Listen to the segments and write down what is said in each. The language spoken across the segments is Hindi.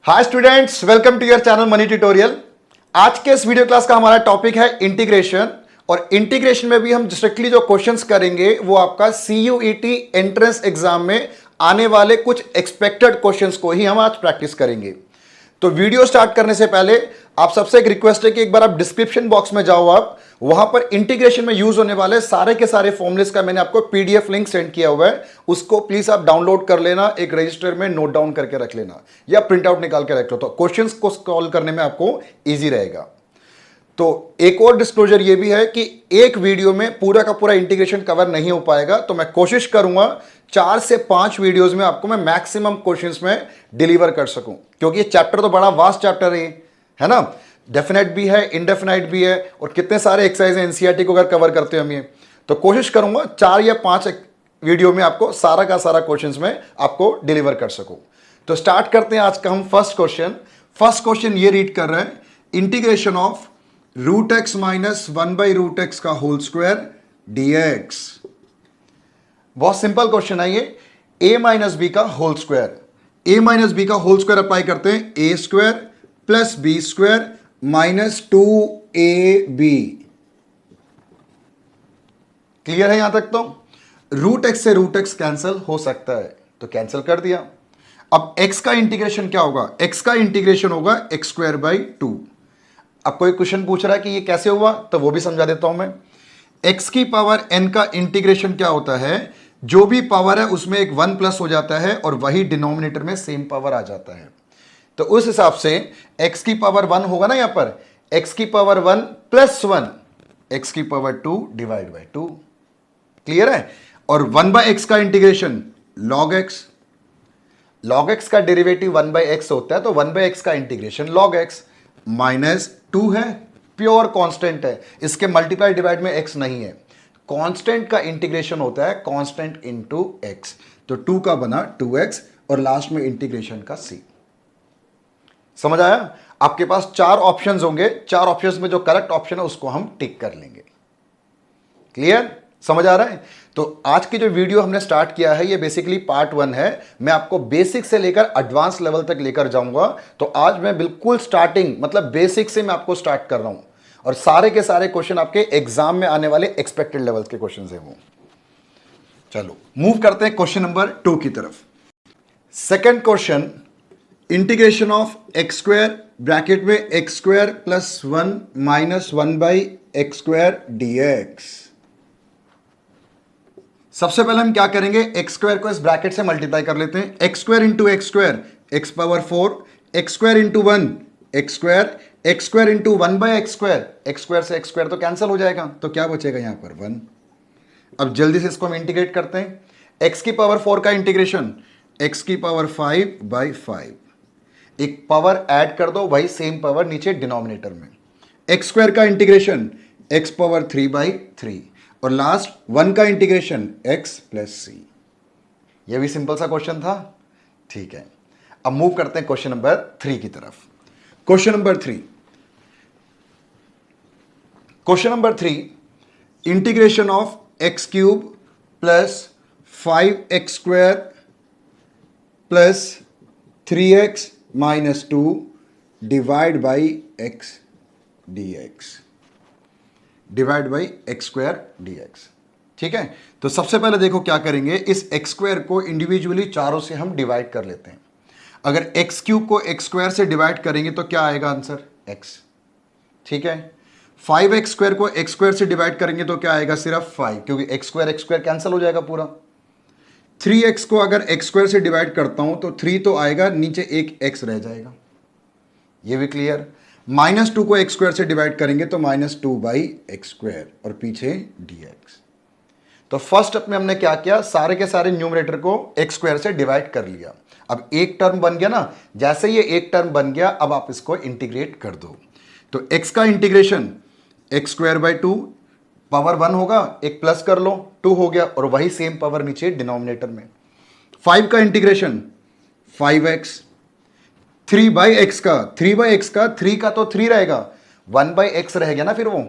Hi students, welcome to your channel money tutorial. आज के इस वीडियो क्लास का हमारा टॉपिक है इंटीग्रेशन। और इंटीग्रेशन में भी हम स्ट्रिक्टली जो क्वेश्चंस करेंगे वो आपका सीयूईटी एंट्रेंस एग्जाम में आने वाले कुछ एक्सपेक्टेड क्वेश्चंस को ही हम आज प्रैक्टिस करेंगे। तो वीडियो स्टार्ट करने से पहले आप सबसे एक रिक्वेस्ट है कि एक बार आप डिस्क्रिप्शन बॉक्स में जाओ, आप वहां पर इंटीग्रेशन में यूज होने वाले सारे के सारे फॉर्मूलेस का मैंने आपको पीडीएफ लिंक सेंड किया हुआ है, उसको प्लीज आप डाउनलोड कर लेना, एक रजिस्टर में नोट डाउन करके रख लेना या प्रिंट आउट निकाल के रख लो, तो क्वेश्चंस को सॉल्व करने में आपको इजी रहेगा। तो एक और डिस्क्लोजर ये भी है कि एक वीडियो में पूरा का पूरा इंटीग्रेशन कवर नहीं हो पाएगा, तो मैं कोशिश करूंगा 4 से 5 वीडियोस में आपको मैं मैक्सिमम क्वेश्चंस में डिलीवर कर सकूं, क्योंकि ये चैप्टर तो बड़ा वास्ट चैप्टर है ना। डेफिनेट भी है, इनडेफिनेट भी है, और कितने सारे एक्सरसाइज एनसीईआरटी को अगर कवर करते हैं हम ये, तो कोशिश करूंगा 4 या 5 वीडियो में आपको सारा का सारा क्वेश्चंस में आपको डिलीवर कर सकूं। तो स्टार्ट करते हैं आज का हम फर्स्ट क्वेश्चन। फर्स्ट क्वेश्चन ये रीड कर रहे हैं, integration of root x minus 1/√x का होल स्क्वायर dx। बहुत सिंपल क्वेश्चन है ये। a माइनस बी का whole square, a minus b का होल स्क्वायर अप्लाई करते हैं, a square plus b square minus 2ab। Clear है यहां तक? तो रूट एक्स से रूट एक्स कैंसिल हो सकता है, तो कैंसिल कर दिया। अब x का इंटीग्रेशन क्या होगा? x का इंटीग्रेशन होगा x²/2। अब कोई क्वेश्चन पूछ रहा है कि ये कैसे हुआ, तो वो भी समझा देता हूं मैं। x की पावर n का इंटीग्रेशन क्या होता है? जो भी पावर है उसमें एक 1 प्लस हो जाता है और वही डिनोमिनेटर में सेम पावर आ जाता है। तो उस हिसाब से x की पावर 1 होगा ना, यहां पर x की पावर 1 प्लस 1, x की पावर 2 डिवाइड बाई 2। क्लियर है? और 1/x का integration log x। log x का डेरिवेटिव 1/x होता है, तो 1/x का इंटीग्रेशन log x माइनस 2 है, प्योर कांस्टेंट है, इसके मल्टीप्लाई डिवाइड में x नहीं है। कांस्टेंट का इंटीग्रेशन होता है कांस्टेंट इनटू x, तो 2 का बना 2x और लास्ट में इंटीग्रेशन का c। समझ आया? आपके पास 4 ऑप्शंस होंगे, 4 ऑप्शंस में जो करेक्ट ऑप्शन है उसको हम टिक कर लेंगे। क्लियर? समझ आ रहा है? तो आज की जो वीडियो हमने स्टार्ट किया है ये बेसिकली पार्ट 1 है। मैं आपको बेसिक से लेकर एडवांस लेवल तक लेकर जाऊंगा। तो आज मैं बिल्कुल स्टार्टिंग मतलब बेसिक से मैं आपको स्टार्ट कर रहा हूं, और सारे के सारे क्वेश्चन आपके एग्जाम में आने वाले एक्सपेक्टेड लेवल के क्वेश्चन है वो। चलो मूव करते हैं क्वेश्चन नंबर 2 की तरफ। Second question, integration of x² bracket में x² plus 1 minus 1/x² dx। सबसे पहले हम क्या करेंगे, x² को इस ब्रैकेट से मल्टीप्लाई कर लेते हैं। x² into x², x⁴, x² into 1, x², x² into 1/x², x² से x² तो कैंसिल हो जाएगा, तो क्या बचेगा यहां पर 1। अब जल्दी से इसको हम इंटीग्रेट करते हैं। x की पावर 4 का इंटीग्रेशन x की पावर 5/5, एक पावर ऐड कर दो, वही सेम पावर नीचे डिनोमिनेटर में। x² का इंटीग्रेशन x पावर 3/3 और लास्ट 1 का इंटीग्रेशन x प्लस c। यह भी सिंपल सा क्वेश्चन था, ठीक है। अब मूव करते हैं क्वेश्चन नंबर 3 की तरफ। Question number 3, integration of x³ plus 5x² plus 3x minus 2 divide by x dx, divide by x² dx। ठीक है, तो सबसे पहले देखो क्या करेंगे, इस x² को इंडिविजुअली चारों से हम डिवाइड कर लेते हैं। अगर x³ को x² से डिवाइड करेंगे तो क्या आएगा आंसर? x। ठीक है, 5x² को x² से डिवाइड करेंगे तो क्या आएगा? सिर्फ 5, क्योंकि x² कैंसिल हो जाएगा पूरा। 3x को अगर x² से डिवाइड करता हूं तो 3 तो आएगा, नीचे एक x रह जाएगा, ये भी क्लियर। -2 को x² से डिवाइड करेंगे तो -2/x² और पीछे dx। तो फर्स्ट स्टेप में हमने क्या किया, सारे के सारे न्यूमरेटर को x² से डिवाइड कर लिया। अब एक टर्म बन गया ना, जैसे ये एक टर्म बन गया, अब आप इसको इंटीग्रेट कर दो। तो x का इंटीग्रेशन x²/2, पावर 1 होगा, एक प्लस कर लो, 2 हो गया, और वही सेम पावर नीचे डिनोमिनेटर में। 5 का इंटीग्रेशन 5x, 3/x का 3 का तो 3 रहेगा, 1/x रह गया ना, फिर वो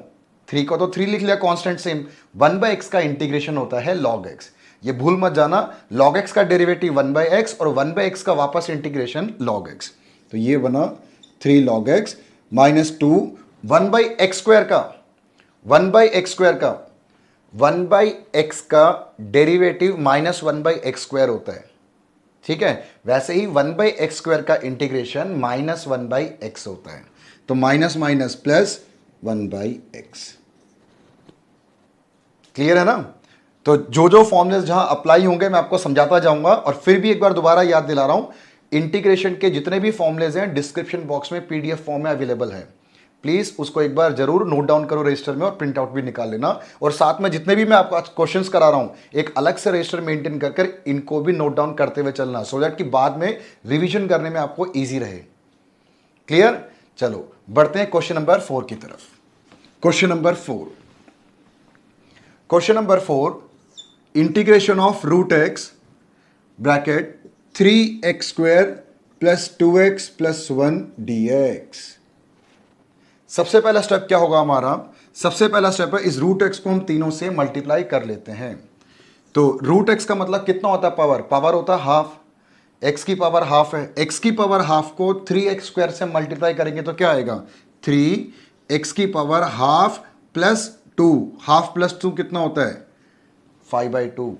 3 का तो 3 लिख लिया कांस्टेंट सेम। 1/x का इंटीग्रेशन होता है log x, ये भूल मत जाना, log x का डेरिवेटिव 1/x और 1/x का वापस इंटीग्रेशन log x। तो ये बना 3 log x minus 2 1 by x square का 1 बाई एक्स स्क्वायर का 1 बाई एक्स का derivative minus 1 by x square होता है, ठीक है। वैसे ही 1 बाई एक्स स्क्वायर का इंटीग्रेशन माइनस 1 बाई एक्स होता है, तो minus minus plus 1 by x. Clear है ना। तो जो जो फॉर्मूलेस जहां अप्लाई होंगे मैं आपको समझाता जाऊंगा, और फिर भी एक बार दोबारा याद दिला रहा हूं, इंटीग्रेशन के जितने भी फॉर्मूलेस हैं डिस्क्रिप्शन बॉक्स में पीडीएफ फॉर्म में अवेलेबल है। प्लीज उसको एक बार जरूर नोट डाउन करो रजिस्टर में, और प्रिंट आउट भी निकाल लेना। और साथ में जितने भी मैं आपको आज क्वेश्चंस करा रहा हूं एक अलग से रजिस्टर मेंटेन कर इनको भी नोट डाउन करते हुए चलना, सो दैट कि बाद में रिवीजन करने में आपको ईजी रहे। क्लियर। चलो बढ़ते हैं क्वेश्चन नंबर 4 की तरफ। Question number 4, question number 4, integration of root x bracket 3x square plus 2x plus 1 dx। सबसे पहला स्टेप क्या होगा हमारा, सबसे पहला स्टेप है इस रूट एक्स को हम तीनों से मल्टीप्लाई कर लेते हैं। तो रूट एक्स का मतलब कितना होता है, पावर, पावर होता है हाफ, एक्स की पावर हाफ है, एक्स की पावर हाफ को 3x स्क्वायर से मल्टीप्लाई करेंगे तो क्या आएगा, 3x की power half plus 2, half plus 2 कितना होता है 5/2,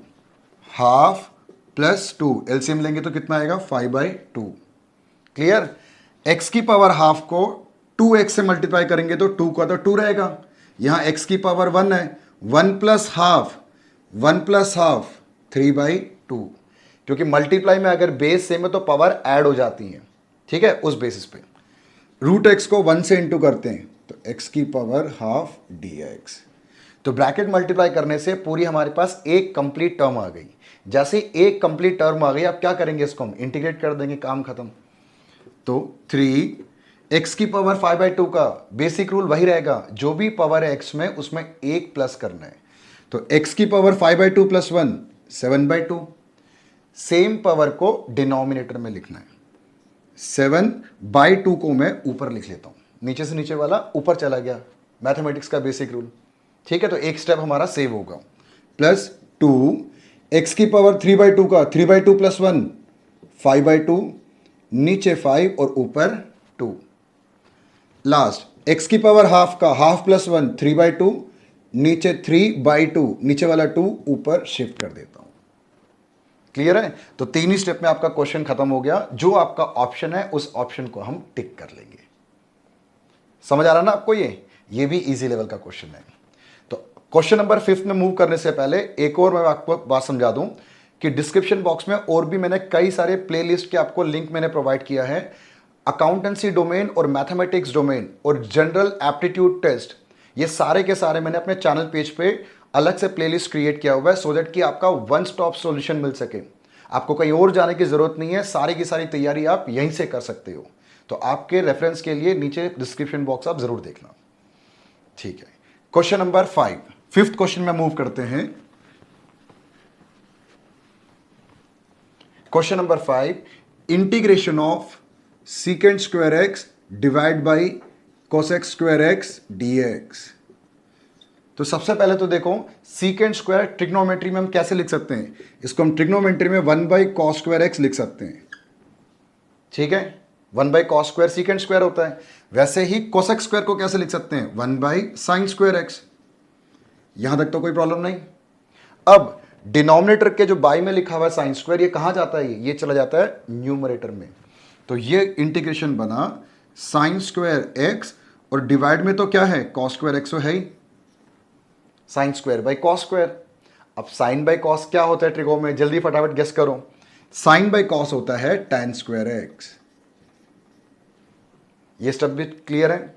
हाफ प्लस 2 एलसीएम लेंगे तो कितना आएगा 5/2। क्लियर। x की पावर हाफ को 2x से मल्टीप्लाई करेंगे तो 2 का तो 2 रहेगा, यहां x की पावर 1 है, 1 प्लस हाफ 3/2, क्योंकि मल्टीप्लाई में अगर बेस सेम है तो पावर ऐड हो जाती है, ठीक है। उस बेसिस पे रूट एक्स को 1 से इंटू करते हैं तो x की पावर हाफ dx। तो ब्रैकेट मल्टीप्लाई करने से पूरी हमारे पास एक कंप्लीट टर्म आ गई। जैसे एक कंप्लीट टर्म आ गई, आप क्या करेंगे, इसको हम इंटीग्रेट कर देंगे, काम खत्म। तो 3x की पावर 5/2 का बेसिक रूल वही रहेगा, जो भी पावर है x में उसमें एक प्लस करना है। तो x की पावर 5/2 प्लस 1 7/2, सेम पावर को डिनोमिनेटर में लिखना है। 7/2 को मैं ऊपर लिख लेता हूं, नीचे से नीचे वाला ऊपर चला गया, मैथमेटिक्स का बेसिक रूल, ठीक है। तो एक स्टेप हमारा सेव होगा, प्लस 2 x की पावर 3/2 का 3/2 प्लस 1 5/2, नीचे 5 और ऊपर 2, लास्ट x की पावर हाफ का हाफ प्लस 1 3/2, नीचे 3/2, नीचे वाला 2 ऊपर शिफ्ट कर देता हूं। क्लियर है। तो तीन ही स्टेप में आपका क्वेश्चन खत्म हो गया। जो आपका ऑप्शन है उस ऑप्शन को हम टिक कर लेंगे। समझ आ रहा ना आपको, ये भी इजी लेवल का क्वेश्चन है। तो क्वेश्चन नंबर 5 में मूव करने से पहले एक और मैं आपको बात समझा दूं कि डिस्क्रिप्शन बॉक्स में और भी मैंने कई सारे प्लेलिस्ट के आपको लिंक मैंने प्रोवाइड किया है। अकाउंटेंसी डोमेन और मैथमेटिक्स डोमेन और जनरल एप्टीट्यूड टेस्ट, ये सारे के सारे मैंने अपने चैनल पेज पे अलग से प्लेलिस्ट क्रिएट किया हुआ है, सो दैट कि आपका वन स्टॉप सॉल्यूशन मिल सके। आपको कहीं और जाने की जरूरत नहीं है, सारी की सारी तैयारी आप यहीं से कर सकते हो। तो आपके रेफरेंस के लिए नीचे डिस्क्रिप्शन बॉक्स आप जरूर देखना, ठीक है। क्वेश्चन नंबर 5, फिफ्थ क्वेश्चन में मूव करते हैं। Question number 5, integration of secant square x divide by cosec square x dx। तो सबसे पहले तो देखो सीकेंट स्क्वायर ट्रिग्नोमेट्री में हम कैसे लिख सकते हैं, इसको हम ट्रिग्नोमेट्री में 1 बाई कॉस स्क्वायर एक्स लिख सकते हैं, ठीक है। 1 by cos square secant square होता है। वैसे ही कोसेक स्क्वायर को कैसे लिख सकते हैं, 1 बाई साइन स्क्वायर एक्स। यहां तक तो कोई प्रॉब्लम नहीं। अब डिनोमिनेटर के जो बाई में लिखा हुआ है साइन स्क्वायर, ये कहां जाता है, ये चला जाता है न्यूमरेटर में। तो ये इंटीग्रेशन बना साइन स्क्वायर एक्स, और डिवाइड में तो क्या है, कॉस स्क्वायर एक्स है ही, sine square by cos square. अब साइन बाई कॉस क्या होता है ट्रिगो में, जल्दी फटाफट गेस करो। साइन बाई कॉस होता है tan स्क्वायर एक्स। ये स्टेप भी क्लियर है।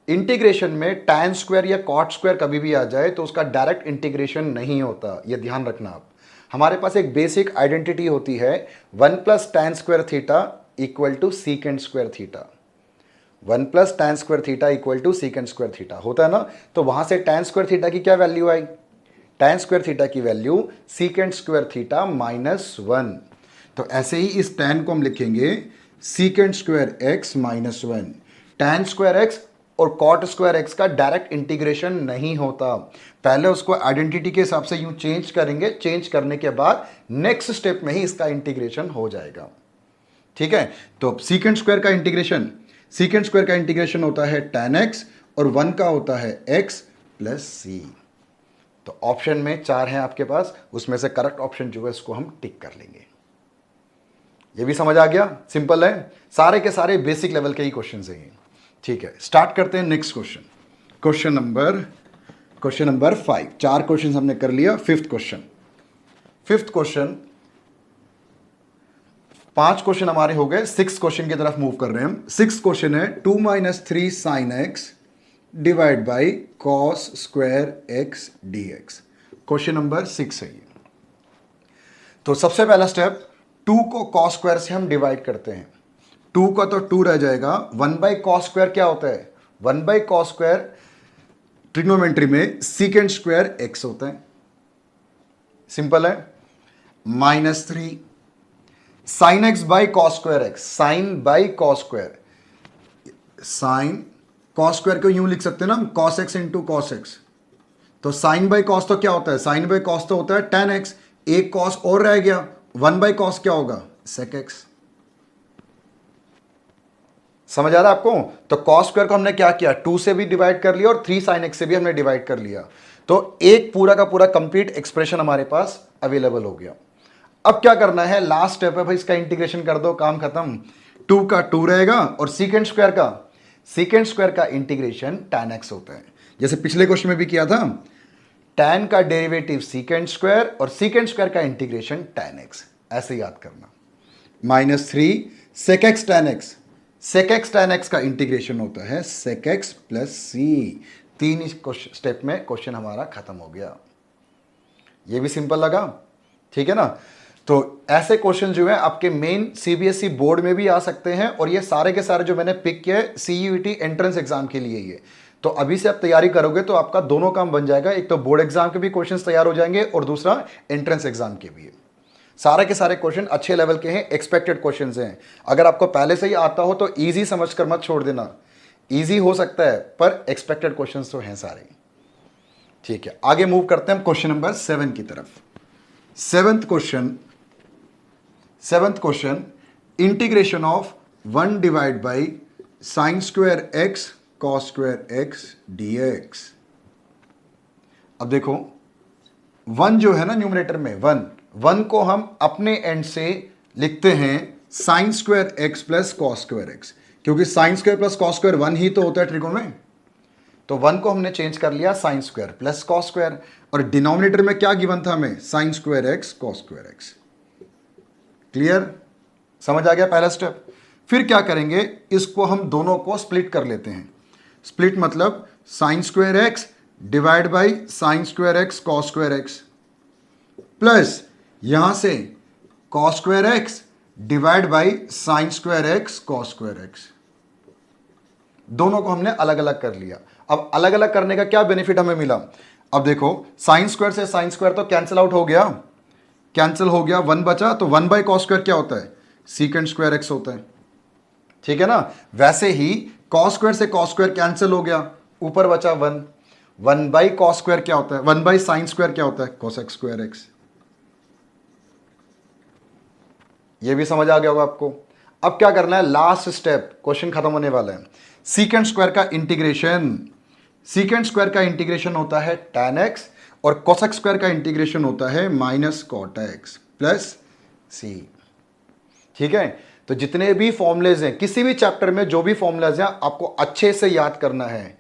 इंटीग्रेशन में tan स्क्वायर या कॉट स्क्वायर कभी भी आ जाए तो उसका डायरेक्ट इंटीग्रेशन नहीं होता, ये ध्यान रखना आप। हमारे पास एक बेसिक आइडेंटिटी होती है 1 plus tan square theta equal to secant square theta. 1 plus tan square theta equal to secant square theta होता है ना। तो वहां से tan स्क्वायर थीटा की क्या वैल्यू आई, tan स्क्वायर थीटा की वैल्यू सीकेंट स्क्वायर थीटा -1। तो ऐसे ही इस tan को हम लिखेंगे secant square x -1। tan square x और कॉट स्क्वायर एक्स का डायरेक्ट इंटीग्रेशन नहीं होता, पहले उसको आइडेंटिटी के हिसाब से यूं चेंज करेंगे, चेंज करने के बाद नेक्स्ट स्टेप में ही इसका इंटीग्रेशन हो जाएगा। ठीक है, तो सीकेंट स्क्वायर का इंटीग्रेशन होता है tan x और 1 का होता है x प्लस सी। तो ऑप्शन में 4 हैं आपके पास, उसमें से करेक्ट ऑप्शन जो है इसको हम टिक कर लेंगे। ये भी समझ आ गया, सिंपल है, सारे के सारे बेसिक लेवल के ही क्वेश्चन हैं ये। ठीक है, स्टार्ट करते हैं next question. Question number 5। 4 question हमने कर लिया। फिफ्थ क्वेश्चन 5 क्वेश्चन हमारे हो गए। 6 क्वेश्चन की तरफ मूव कर रहे हैं हम। 6 क्वेश्चन है 2 - 3 sin x divide by cos square x dx। Question number 6 है ये। तो सबसे पहला स्टेप, 2 को cos स्क्वायर से हम डिवाइड करते हैं। 2 का तो 2 रह जाएगा। 1 बाई cos स्क्वायर क्या होता है? 1 बाई cos स्क्वायर ट्रिग्नोमेट्री में सीकेंट स्क्वायर x होता है, सिंपल है। -3 sine x by cos square x, sine by cos square, sine cos square को यूं लिख सकते हैं ना हम, cos x into cos x. तो साइन बाई कॉस तो क्या होता है? साइन बाई कॉस तो होता है टेन एक्स। एक कॉस और रह गया, 1 बाई कॉस क्या होगा? Sec x. समझ आ रहा है आपको? तो कॉस स्क्वायर को हमने क्या किया, 2 से भी डिवाइड कर लिया और 3 साइन एक्स से भी हमने डिवाइड कर लिया। तो एक पूरा का पूरा कंप्लीट एक्सप्रेशन हमारे पास अवेलेबल हो गया। अब क्या करना है, लास्ट स्टेप है भाई, इसका इंटीग्रेशन कर दो, काम खत्म। 2 का 2 रहेगा और सीकेंट स्क्वायर का इंटीग्रेशन tan x होता है, जैसे पिछले क्वेश्चन में भी किया था। tan का डेरिवेटिव सीकेंट स्क्वायर और सीकेंट स्क्वायर का इंटीग्रेशन tan x, ऐसे याद करना। -3 sec x tan x का इंटीग्रेशन होता है sec x प्लस सी। 3 स्टेप में क्वेश्चन हमारा खत्म हो गया। ये भी सिंपल लगा, ठीक है ना? तो ऐसे क्वेश्चन जो है आपके मेन सीबीएसई बोर्ड में भी आ सकते हैं, और ये सारे के सारे जो मैंने पिक किए सीयूईटी एंट्रेंस एग्जाम के लिए ये। तो अभी से आप तैयारी करोगे तो आपका दोनों काम बन जाएगा, एक तो बोर्ड एग्जाम के भी क्वेश्चंस तैयार हो जाएंगे और दूसरा एंट्रेंस एग्जाम के भी। सारे के सारे क्वेश्चन अच्छे लेवल के हैं, एक्सपेक्टेड क्वेश्चन हैं। अगर आपको पहले से ही आता हो तो ईजी समझ कर मत छोड़ देना, ईजी हो सकता है पर एक्सपेक्टेड क्वेश्चन तो हैं सारे। ठीक है, आगे मूव करते हैं हम क्वेश्चन नंबर 7 की तरफ। Seventh question, integration of 1 divide by sine square x cos square x dx। अब देखो 1 जो है ना न्यूमरेटर में, 1 को हम अपने एंड से लिखते हैं sine square x plus cos square x, क्योंकि sine square plus cos square 1 ही तो होता है ट्रिगोन में। तो 1 को हमने चेंज कर लिया sign square plus cos square, और डिनोमिनेटर में क्या गिवन था हमें? Sign square x cos square x. Clear, समझ आ गया पहला स्टेप। फिर क्या करेंगे, इसको हम दोनों को स्प्लिट कर लेते हैं। स्प्लिट मतलब sign square x divide by sine square x cos square x, plus यहां से cos square x divide by sine square x cos square x. दोनों को हमने अलग अलग कर लिया। अब अलग अलग करने का क्या बेनिफिट हमें मिला? अब देखो साइन स्क्वायर से साइन स्क्वायर तो कैंसिल आउट हो गया, 1 बचा, तो 1 बाई कॉस स्क्वायर क्या होता है? सीकेंट स्क्वायर एक्स होता है, ठीक है ना? वैसे ही कॉस स्क्वायर से कॉस स्क्वायर कैंसिल हो गया, ऊपर बचा 1 बाई कॉस स्क्वायर क्या होता है? 1 बाई साइन स्क्वायर क्या होता है? Cos x square x. ये भी समझ आ गया होगा आपको। अब क्या करना है, लास्ट स्टेप, क्वेश्चन खत्म होने वाला है। सीकेंट स्क्वायर का इंटीग्रेशन होता है tan x, और कोसेक स्क्वायर का इंटीग्रेशन होता है minus cot x plus C. ठीक है, तो जितने भी फॉर्मूलेज हैं किसी भी चैप्टर में, जो भी फॉर्मूलाज हैं आपको अच्छे से याद करना है।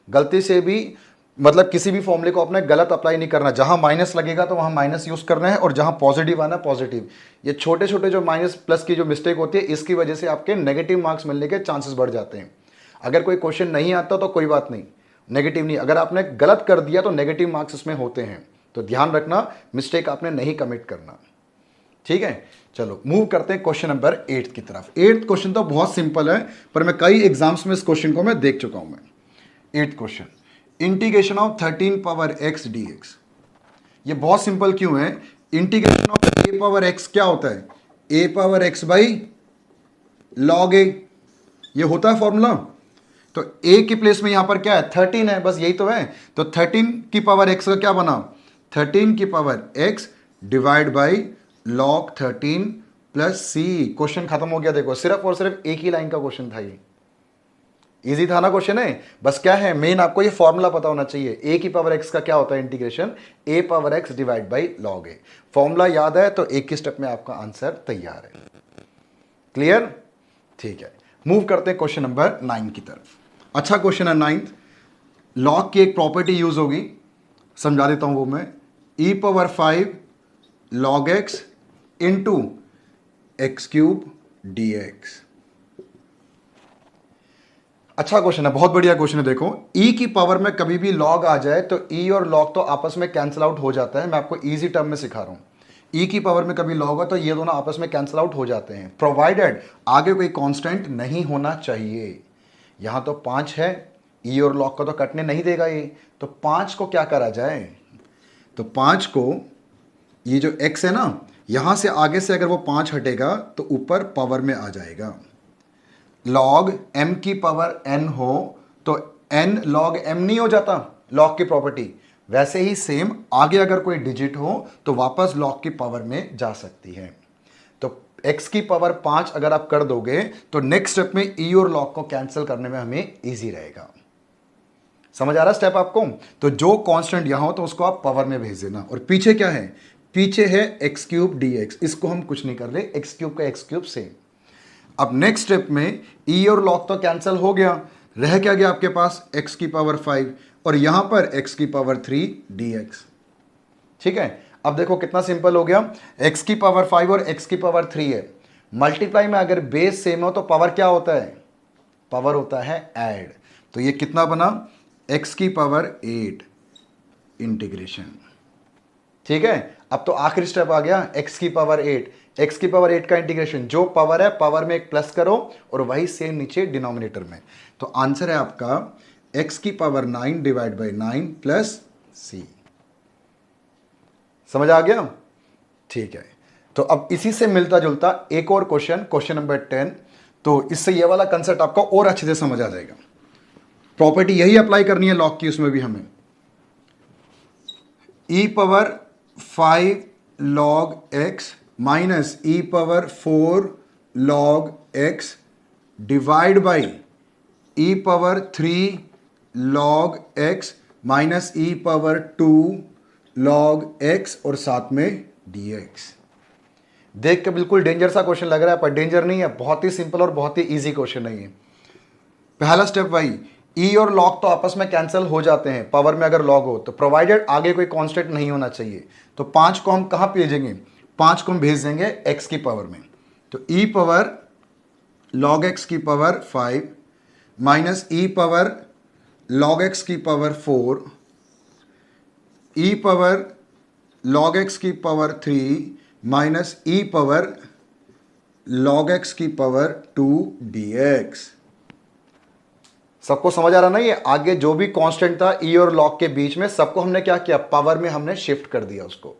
गलती से भी मतलब किसी भी फॉर्मूले को अपने गलत अप्लाई नहीं करना। जहां माइनस लगेगा तो वहां माइनस यूज करना है, और जहां पॉजिटिव आना पॉजिटिव। ये छोटे छोटे जो माइनस प्लस की जो मिस्टेक होती है, इसकी वजह से आपके नेगेटिव मार्क्स मिलने के चांसेस बढ़ जाते हैं। अगर कोई क्वेश्चन नहीं आता तो कोई बात नहीं, नेगेटिव नहीं, अगर आपने गलत कर दिया तो नेगेटिव मार्क्स इसमें होते हैं। तो ध्यान रखना, मिस्टेक आपने नहीं कमिट करना। ठीक है, चलो मूव करते हैं क्वेश्चन नंबर 8 की तरफ। 8th क्वेश्चन तो बहुत सिंपल है, पर मैं कई एग्जाम्स में इस क्वेश्चन को मैं देख चुका हूं मैं। 8th question, integration of 13 power x dx। ये बहुत सिंपल क्यों है? Integration of a power x क्या होता है? a power x by log a, ये होता है फॉर्मूला। तो a की प्लेस में यहां पर क्या है? 13 है, बस यही तो है। तो 13 की पावर x का क्या बना? 13 की power x divide by log 13 plus c. Question खत्म हो गया। देखो सिर्फ और सिर्फ एक ही लाइन का क्वेश्चन था ये। इजी था ना क्वेश्चन है। बस क्या है मेन, आपको ये फॉर्मूला पता होना चाहिए। ए की पावर एक्स का क्या होता है integration, A power x divide by log A. Formula याद है तो एक ही स्टेप में आपका आंसर तैयार है। क्लियर? ठीक है, मूव करते हैं क्वेश्चन नंबर 9 की तरफ। अच्छा क्वेश्चन है 9th। लॉग की एक प्रॉपर्टी यूज होगी, समझा देता हूं वो मैं। E power 5 log x into x cube d x. अच्छा क्वेश्चन है, बहुत बढ़िया क्वेश्चन है। देखो e की पावर में कभी भी लॉग आ जाए तो e और लॉग तो आपस में कैंसिल आउट हो जाता है। मैं आपको इजी टर्म में सिखा रहा हूं। e की पावर में कभी लॉग हो तो ये दोनों आपस में कैंसिल आउट हो जाते हैं, प्रोवाइडेड आगे कोई कांस्टेंट नहीं होना चाहिए। यहां तो 5 है, e और लॉग को तो कटने नहीं देगा ये, तो 5 को क्या करा जाए, तो 5 को, ये जो x है ना, यहां से आगे से अगर वो 5 हटेगा तो ऊपर पावर में आ जाएगा। लॉग m की पावर n हो तो n log m नहीं हो जाता लॉग की प्रॉपर्टी, वैसे ही सेम आगे अगर कोई डिजिट हो तो वापस लॉग की पावर में जा सकती है। तो x की पावर 5 अगर आप कर दोगे तो नेक्स्ट स्टेप में e और लॉग को कैंसिल करने में हमें इजी रहेगा। समझ आ रहा स्टेप आपको? तो जो कांस्टेंट यहां हो तो उसको आप पावर में भेज देना। और पीछे क्या है, पीछे है एक्स क्यूब डी एक्स, इसको हम कुछ नहीं कर रहे, एक्स क्यूब का एक्स क्यूब सेम। अब नेक्स्ट स्टेप में e और log तो कैंसिल हो गया, रह क्या गया आपके पास, x की पावर 5 और यहां पर x की पावर 3 dx। ठीक है, अब देखो कितना सिंपल हो गया। x की पावर 5 और x की पावर 3 है, मल्टीप्लाई में अगर बेस सेम हो तो पावर क्या होता है, पावर होता है ऐड। तो ये कितना बना, x की पावर 8 इंटीग्रेशन। ठीक है, अब तो आखिरी स्टेप आ गया, x की पावर 8। x की पावर 8 का इंटीग्रेशन, जो पावर है पावर में एक प्लस करो और वही सेम नीचे डिनोमिनेटर में। तो आंसर है आपका x की पावर 9 डिवाइड बाई 9 प्लस सी। समझ आ गया? ठीक है, तो अब इसी से मिलता जुलता एक और क्वेश्चन, क्वेश्चन नंबर 10। तो इससे ये वाला कंसेप्ट आपको और अच्छे से समझ आ जाएगा। प्रॉपर्टी यही अप्लाई करनी है लॉग की, उसमें भी हमें e power 5 log x minus E power 4 log x divide by E power 3 log x minus E power 2 log x और साथ में dx। देख के बिल्कुल डेंजर सा क्वेश्चन लग रहा है, पर डेंजर नहीं है, बहुत ही सिंपल और बहुत ही इजी क्वेश्चन है ये। पहला स्टेप भाई, ई और लॉग तो आपस में कैंसिल हो जाते हैं पावर में अगर लॉग हो तो, प्रोवाइडेड आगे कोई कांस्टेंट नहीं होना चाहिए। तो 5 को हम कहां भेजेंगे, 5 को हम भेज देंगे x की पावर में। तो ई पावर log x की पावर 5 माइनस ई पावर log x की पावर 4 ई पावर log x की पावर 3 माइनस ई पावर log x की पावर 2 dx। सबको समझ आ रहा ना? ये आगे जो भी कांस्टेंट था ई और लॉग के बीच में, सबको हमने क्या किया, पावर में हमने शिफ्ट कर दिया उसको।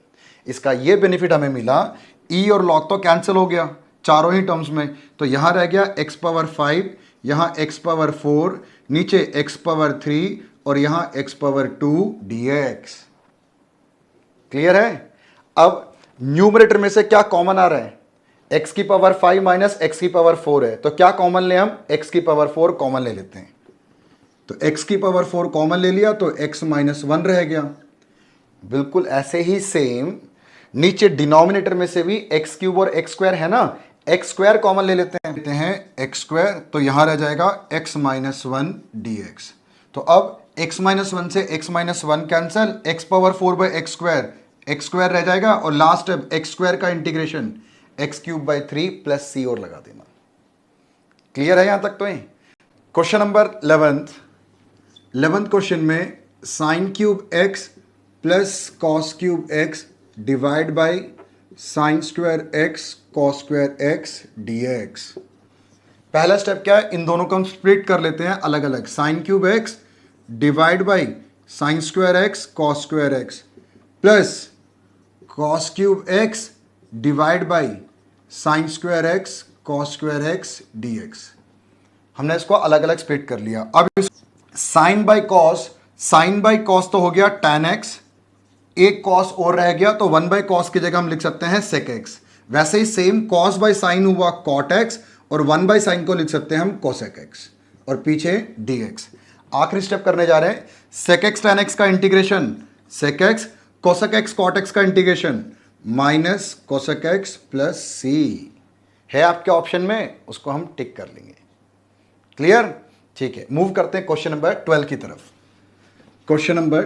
इसका ये बेनिफिट हमें मिला, ई और लॉग तो कैंसिल हो गया चारों ही टर्म्स में, तो यहां रह गया x पावर 5, यहां x पावर 4, नीचे x पावर 3 और यहां x पावर 2 dx। क्लियर है? अब न्यूमरेटर में से क्या कॉमन आ रहा है, x की पावर 5 माइनस x की पावर 4 है, तो क्या कॉमन ले हम, x की पावर 4 कॉमन ले लेते हैं। तो x की पावर 4 कॉमन ले लिया तो x माइनस 1 रह गया। बिल्कुल ऐसे ही सेम नीचे डिनोमिनेटर में से भी x क्यूब और x स्क्वायर है ना, x स्क्वायर कॉमन ले लेते हैं x स्क्वायर, तो यहां रह जाएगा x माइनस 1 dx। तो अब x माइनस 1 से x minus 1 cancel, x power 4 by x square रह जाएगा और लास्ट स्टेप x स्क्वायर का integration x cube by 3 plus c और लगा देना। क्लियर है यहां तक? तो क्वेश्चन नंबर 11th क्वेश्चन में sine cube x plus cos cube x divide by sine square x cos square x dx। पहला स्टेप क्या है, इन दोनों को हम स्प्लिट कर लेते हैं अलग अलग। Sine cube x divide by sine square x cos square x plus cos cube x divide by sine square x cos square x dx। हमने इसको अलग अलग स्प्लिट कर लिया। अब साइन बाई कॉस तो हो गया tan x, एक कॉस और रह गया तो 1 बाई कॉस की जगह हम लिख सकते हैं sec x वैसे ही सेम कॉस बाय साइन हुआ कॉट एक्स, और 1 बाय साइन को लिख सकते हैं हम कोसेक एक्स, और पीछे dx। आखिरी स्टेप करने जा रहे हैं, सेक एक्स tan x का integration, sec x cosec x cot x का integration minus cosec x plus C है आपके ऑप्शन में, उसको हम टिक कर लेंगे। क्लियर? ठीक है, मूव करते हैं क्वेश्चन नंबर 12 की तरफ। Question number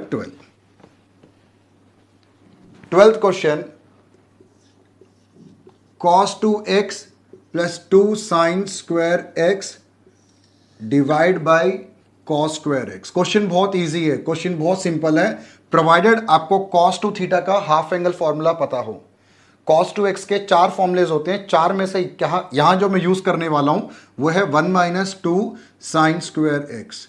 12th question, cos 2x plus 2 sign square x divide by cos square x. Question बहुत इजी है, क्वेश्चन बहुत सिंपल है, प्रोवाइडेड आपको cos 2 थीटा का हाफ एंगल फॉर्मूला पता हो। cos 2x के 4 फॉर्मुलेज होते हैं, 4 में से यहां जो मैं यूज करने वाला हूं वो है 1 minus 2 sign square x.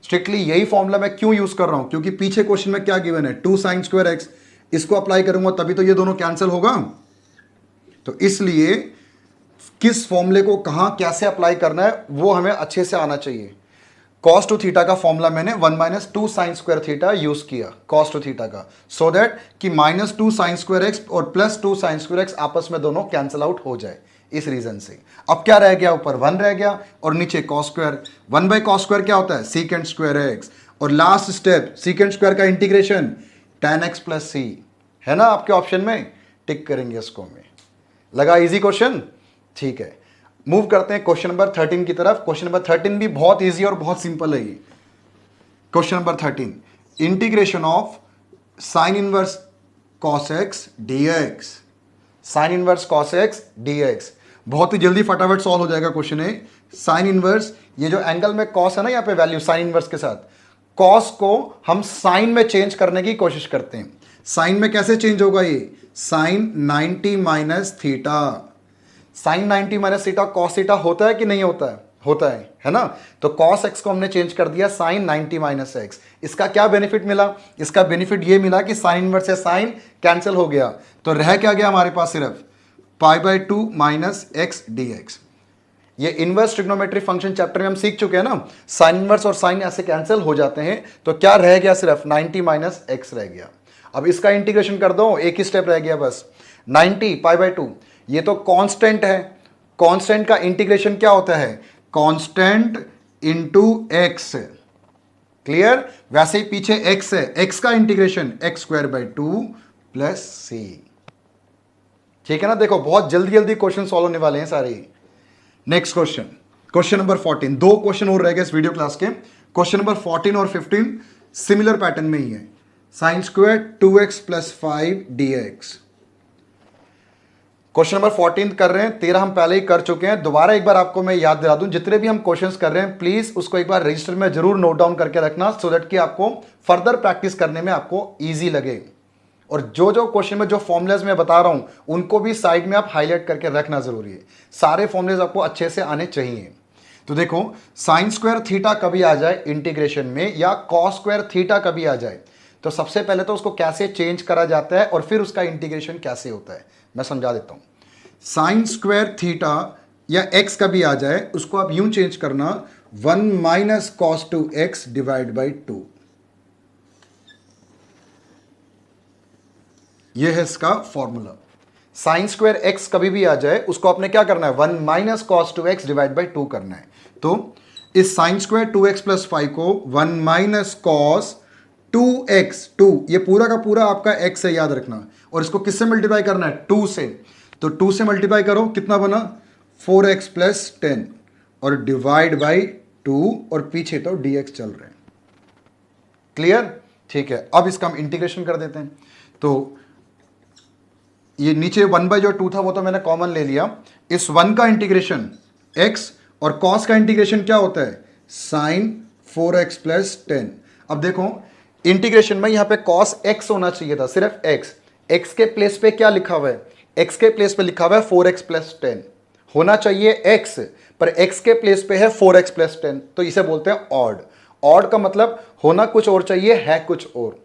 Strictly यही फॉर्मूला मैं क्यों यूज कर रहा हूं, क्योंकि पीछे क्वेश्चन में क्या गिवन है, 2 साइन स्क्वायर एक्स, इसको अप्लाई करूंगा तभी तो ये दोनों कैंसिल होगा। तो इसलिए किस फॉर्मूले को कहां कैसे अप्लाई करना है वो हमें अच्छे से आना चाहिए। cos 2 थीटा का फॉर्मूला मैंने 1 minus 2 sine square theta use किया cos 2 थीटा का, सो दैट कि माइनस 2 साइन स्क्वायर एक्स और प्लस 2 साइन स्क्वायर एक्स आपस में दोनों कैंसिल आउट हो जाए, इस रीजन से। अब क्या रह गया, ऊपर 1 रह गया और नीचे cos square. 1 by cos square क्या होता है, सीकेंट स्क्वायर एक्स, और लास्ट स्टेप सीकेंट स्क्वायर का integration tan x plus C है ना आपके ऑप्शन में, टिक करेंगे इसको में। लगा इजी क्वेश्चन? ठीक है, मूव करते हैं क्वेश्चन नंबर 13 की तरफ। क्वेश्चन नंबर 13 भी बहुत इजी और बहुत सिंपल है ये। Question number 13, integration of sine inverse cos x dx, sine inverse cos x dx। बहुत ही जल्दी फटाफट सॉल्व हो जाएगा क्वेश्चन है। साइन इनवर्स, ये जो एंगल में cos है ना, यहाँ पे वैल्यू साइन इनवर्स के साथ, cos को हम साइन में चेंज करने की कोशिश करते हैं। साइन में कैसे चेंज होगा ये, sine 90 minus theta. Sine 90 minus theta cos theta होता है कि नहीं होता है, होता है ना। तो कॉस एक्स को हमने चेंज कर दिया साइन 90 माइनस एक्स। इसका क्या बेनिफिट मिला, इसका बेनिफिट ये मिला कि साइन इनवर्स से साइन कैंसिल हो गया, तो रह क्या गया हमारे पास, सिर्फ pi by 2 minus x D x. ये इनवर्स ट्रिग्नोमेट्री फंक्शन चैप्टर में हम सीख चुके हैं ना, साइन इनवर्स और साइन ऐसे कैंसिल हो जाते हैं, तो क्या रह गया, सिर्फ 90 माइनस एक्स रह गया। अब इसका इंटीग्रेशन कर दो, एक ही स्टेप रह गया बस, 90 पाई बाई 2, ये तो कांस्टेंट है, कांस्टेंट का इंटीग्रेशन क्या होता है, कांस्टेंट इनटू एक्स। क्लियर? वैसे ही पीछे एक्स है, एक्स का integration x square by 2 plus C. ठीक है ना, देखो बहुत जल्दी जल्दी क्वेश्चन सॉल्व होने वाले हैं सारे। Next question, question number 14, 2 question और रह गए इस वीडियो क्लास के। क्वेश्चन नंबर 14 और 15 सिमिलर पैटर्न में ही है, sine square 2x plus 5 dx। Question number 14 कर रहे हैं, 13 हम पहले ही कर चुके हैं। दोबारा एक बार आपको मैं याद दिला दूं, जितने भी हम क्वेश्चंस कर रहे हैं प्लीज उसको एक बार रजिस्टर में जरूर नोट डाउन करके रखना, सो दैट कि आपको फर्दर प्रैक्टिस करने में आपको इजी लगे। और जो जो क्वेश्चन में जो फॉर्मुलाज मैं बता रहा हूं उनको भी साइड में आप हाईलाइट करके रखना जरूरी है, सारे फॉर्मुलाज आपको अच्छे से आने चाहिए। तो देखो, साइन स्क्वायर थीटा कभी आ जाए इंटीग्रेशन में, या कॉस स्क्वायर थीटा कभी आ जाए, तो सबसे पहले तो उसको कैसे चेंज करा जाता है और फिर उसका इंटीग्रेशन कैसे होता है मैं समझा देता हूं। साइन स्क्वायर थीटा या एक्स कभी आ जाए, उसको आप यूं चेंज करना, 1 minus cos 2x divide by 2। यह है इसका फॉर्मूला। साइन स्क्वायर एक्स कभी भी आ जाए उसको आपने क्या करना है, 1 minus cos 2x divide by 2 करना है। तो इस साइन स्क्वायर 2x प्लस 5 को 1 माइनस कॉस 2x, 2 ये पूरा का पूरा आपका x है, याद रखना, और इसको किससे मल्टीप्लाई करना है, 2 से। तो 2 से मल्टीप्लाई करो, कितना बना, 4x प्लस 10, और डिवाइड बाई 2, और पीछे तो dx चल रहे हैं। क्लियर? ठीक है, अब इसका हम इंटीग्रेशन कर देते हैं। तो ये नीचे 1 बाई जो 2 था वो तो मैंने कॉमन ले लिया, इस 1 का इंटीग्रेशन x, और cos का इंटीग्रेशन क्या होता है, साइन 4x प्लस 10। अब देखो इंटीग्रेशन में यहां पे cos x होना चाहिए था, सिर्फ x के प्लेस पे क्या लिखा हुआ है, x के प्लेस पे लिखा हुआ है 4x प्लस 10, होना चाहिए x, पर x के प्लेस पे है 4x प्लस 10, तो इसे बोलते हैं ऑड। ऑड का मतलब होना कुछ और चाहिए, है कुछ और।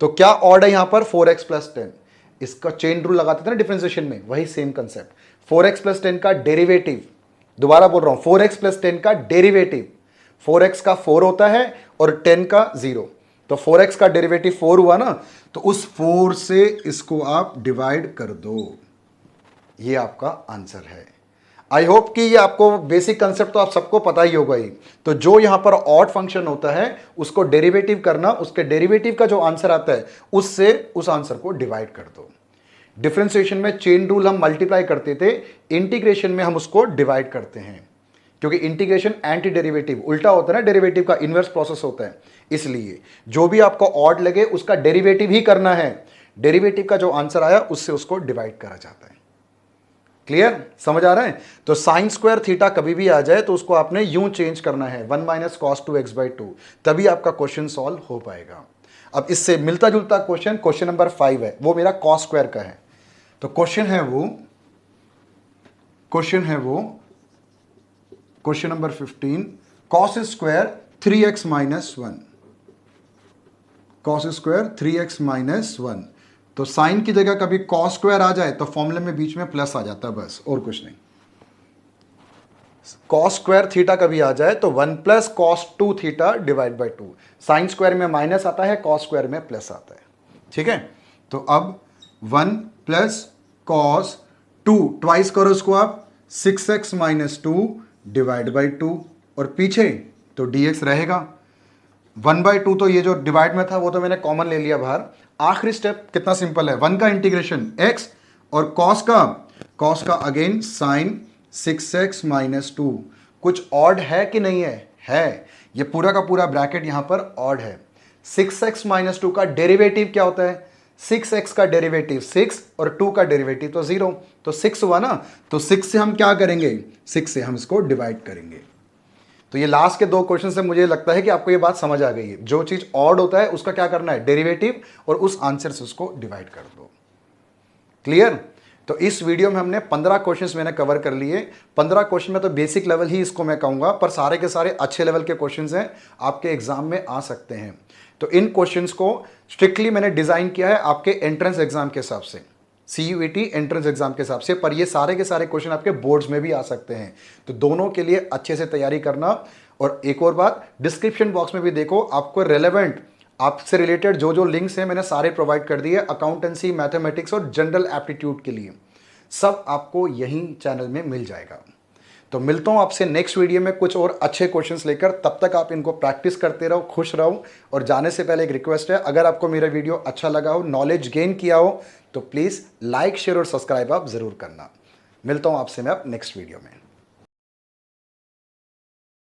तो क्या ऑड है यहां पर, 4x प्लस 10। इसका चेन रूल लगाते थे ना डिफरेंशिएशन में, वही सेम कंसेप्ट। 4x प्लस 10 का डेरिवेटिव, दोबारा बोल रहा हूं, 4x प्लस 10 का डेरिवेटिव, 4x का 4 होता है और 10 का 0, तो 4x का डेरिवेटिव 4 हुआ ना, तो उस 4 से इसको आप डिवाइड कर दो। ये आपका आंसर है। आई होप कि ये आपको बेसिक कंसेप्ट तो आप सबको पता ही होगा ही। तो जो यहां पर ऑड फंक्शन होता है उसको डेरिवेटिव करना, उसके डेरिवेटिव का जो आंसर आता है उससे उस आंसर को डिवाइड कर दो। डिफरेंशिएशन में चेन रूल हम मल्टीप्लाई करते थे, इंटीग्रेशन में हम उसको डिवाइड करते हैं, क्योंकि इंटीग्रेशन एंटी डेरिवेटिव उल्टा होता है ना, डेरिवेटिव का इनवर्स प्रोसेस होता है। इसलिए जो भी आपको ऑड लगे उसका डेरिवेटिव ही करना है, डेरिवेटिव का जो आंसर आया उससे उसको डिवाइड करा जाता है। क्लियर, समझ आ रहा है? तो साइन स्क्वायर थीटा कभी भी आ जाए तो उसको आपने यूं चेंज करना है 1 माइनस कॉस 2x/2, तभी आपका क्वेश्चन सॉल्व हो पाएगा। अब इससे मिलता जुलता क्वेश्चन नंबर 5 है, वो मेरा कॉस स्क्वायर का है। तो क्वेश्चन है वो question number 15, cos square 3x minus 1, cos square 3x minus 1। तो साइन की जगह कभी कॉस स्क्वायर आ जाए तो फॉर्मूले में बीच में प्लस आ जाता है, बस और कुछ नहीं। कॉस स्क्वायर थीटा कभी आ जाए तो 1 plus cos 2 theta divide by 2। Sine square में माइनस आता है, कॉस स्क्वायर में प्लस आता है। ठीक है, तो अब 1 प्लस कॉस 2 ट्वाइस करो उसको आप, 6x माइनस 2 डिवाइड बाई 2, और पीछे तो dx रहेगा 1/2। तो ये जो डिवाइड में था वो तो मैंने कॉमन ले लिया बाहर। आखिरी स्टेप कितना सिंपल है, 1 का इंटीग्रेशन x और कॉस का अगेन साइन 6x माइनस 2। कुछ ऑड है कि नहीं है? ये पूरा का पूरा ब्रैकेट यहां पर ऑड है। 6x माइनस 2 का डेरिवेटिव क्या होता है? 6x का डेरिवेटिव 6 और 2 का डेरिवेटिव तो 0, तो 6 हुआ ना। तो 6 से हम क्या करेंगे, 6 से हम इसको डिवाइड करेंगे। तो ये लास्ट के 2 क्वेश्चन से मुझे लगता है कि आपको ये बात समझ आ गई है। जो चीज ऑड होता है उसका क्या करना है, डेरिवेटिव, और उस आंसर से उसको डिवाइड कर दो। क्लियर? तो इस वीडियो में हमने 15 क्वेश्चंस मैंने कवर कर लिए। 15 क्वेश्चन में तो बेसिक लेवल ही इसको मैं कहूंगा, पर सारे के सारे अच्छे लेवल के क्वेश्चंस हैं, आपके एग्जाम में आ सकते हैं। तो इन क्वेश्चंस को स्ट्रिक्टली मैंने डिजाइन किया है आपके एंट्रेंस एग्जाम के हिसाब से, CUET एंट्रेंस एग्जाम के हिसाब से, पर ये सारे के सारे क्वेश्चन आपके बोर्ड्स में भी आ सकते हैं। तो दोनों के लिए अच्छे से तैयारी करना। और एक और बात, डिस्क्रिप्शन बॉक्स में भी देखो, आपको रेलेवेंट, आपसे रिलेटेड जो जो लिंक्स हैं मैंने सारे प्रोवाइड कर दिए, अकाउंटेंसी, मैथमेटिक्स और जनरल एप्टीट्यूड के लिए, सब आपको यहीं चैनल में मिल जाएगा। तो मिलता हूं आपसे नेक्स्ट वीडियो में कुछ और अच्छे क्वेश्चंस लेकर। तब तक आप इनको प्रैक्टिस करते रहो, खुश रहो। और जाने से पहले एक रिक्वेस्ट है, अगर आपको मेरा वीडियो अच्छा लगा हो, नॉलेज गेन किया हो, तो प्लीज़ लाइक, शेयर और सब्सक्राइब आप ज़रूर करना। मिलता हूं आपसे मैं अब नेक्स्ट वीडियो में।